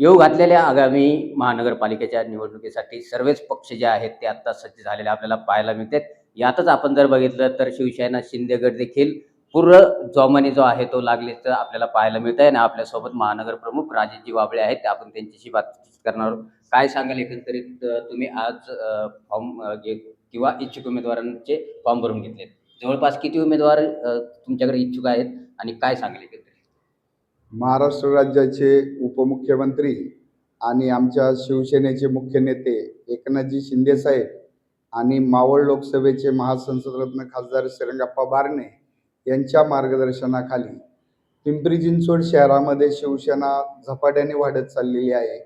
येऊ घातलेल्या आगामी महानगरपालिकेच्या निवडणुकीसाठी सर्वच पक्ष जे आहेत ते आता सज्ज झालेले आपल्याला पाहायला मिळतात. यातच आपण जर बघितलं तर शिवसेना शिंदे गट देखील पूर्ण जोमाने जो आहे तो लागल्याचं आपल्याला पाहायला मिळतंय आणि आपल्यासोबत महानगर प्रमुख राजेशजी वाबळे आहेत. आपण त्यांच्याशी बातचीत करणार आहोत. काय सांगाल एकंदरीत तुम्ही आज फॉर्म किंवा इच्छुक उमेदवारांचे फॉर्म भरून घेतलेत. जवळपास किती उमेदवार तुमच्याकडे इच्छुक आहेत आणि काय सांगाल एकंदरीत? महाराष्ट्र राज्याचे उपमुख्यमंत्री आणि आमच्या शिवसेनेचे मुख्य नेते एकनाथजी शिंदे साहेब आणि मावळ लोकसभेचे महासंसदरत्न खासदार श्रीरंगप्पा बारणे यांच्या मार्गदर्शनाखाली पिंपरी चिंचवड शहरामध्ये शिवसेना झपाट्याने वाढत चाललेली आहे.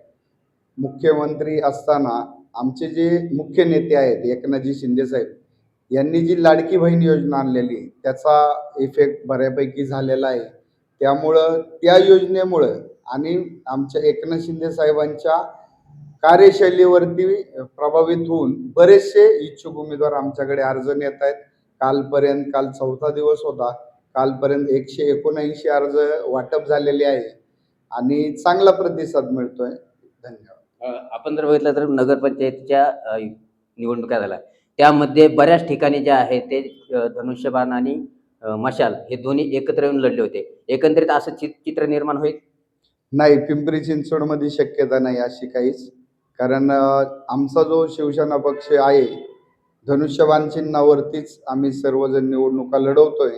मुख्यमंत्री असताना आमचे जे मुख्य नेते आहेत एकनाथजी शिंदे साहेब यांनी जी लाडकी बहीण योजना आणलेली त्याचा इफेक्ट बऱ्यापैकी झालेला आहे. त्यामुळं त्या योजनेमुळं आणि आमच्या एकनाथ शिंदे साहेबांच्या कार्यशैलीवरती प्रभावित होऊन बरेचसे इच्छुक उमेदवार आमच्याकडे अर्ज नेत आहेत. काल चौथा दिवस होता. कालपर्यंत 179 अर्ज वाटप झालेले आहे आणि चांगला प्रतिसाद मिळतोय. धन्यवाद. आपण जर बघितलं तर नगरपंचायतीच्या निवडणुका झाल्या त्यामध्ये बऱ्याच ठिकाणी जे आहे ते धनुष्यबाण आणि मशाल हे दोन्ही एकत्र येऊन लढले होते. एकंदरीत असं चित्र निर्माण होईल? नाही, पिंपरी चिंचवडमध्ये शक्यता नाही अशी काहीच. कारण आमचा जो शिवसेना पक्ष आहे धनुष्यबाण चिन्हावरतीच आम्ही सर्वजण निवडणुका लढवतोय.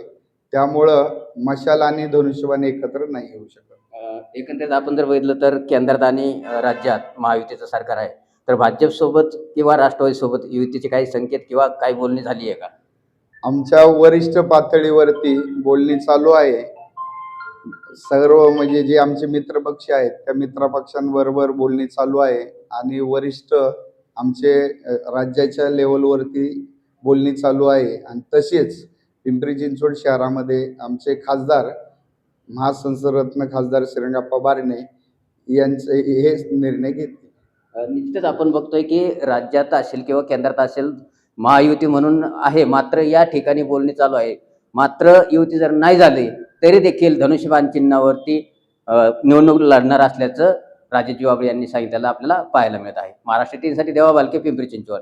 त्यामुळं मशाल आणि धनुष्यबाण एकत्र नाही येऊ शकत. एकंदरीत आपण जर बघितलं तर केंद्रात आणि राज्यात महायुतीचं सरकार आहे, तर भाजपसोबत किंवा राष्ट्रवादीसोबत युतीचे काही संकेत किंवा काही बोलणी झाली आहे का? आमच्या वरिष्ठ पातळीवरती बोलणी चालू आहे. सर्व म्हणजे जे आमचे मित्रपक्ष आहेत त्या मित्रपक्षांबरोबर बोलणी चालू आहे आणि वरिष्ठ आमचे राज्याच्या लेवलवरती बोलणी चालू आहे. आणि तसेच पिंपरी चिंचवड शहरामध्ये आमचे खासदार महासंसदरत्न खासदार श्रीरंगप्पा बारणे यांचे हे निर्णय घेतले. निश्चितच आपण बघतोय की राज्यात असेल किंवा केंद्रात असेल महायुती म्हणून आहे, मात्र या ठिकाणी बोलणी चालू आहे. मात्र युती जर नाही झाली तरी देखील धनुष्यबाण चिन्हावरती निवडणूक लढणार असल्याचं राजेश वाबळे यांनी सांगितलेलं आपल्याला पाहायला मिळत आहे. महाराष्ट्र टीव्हीसाठी देवा बालके, पिंपरी चिंचवड.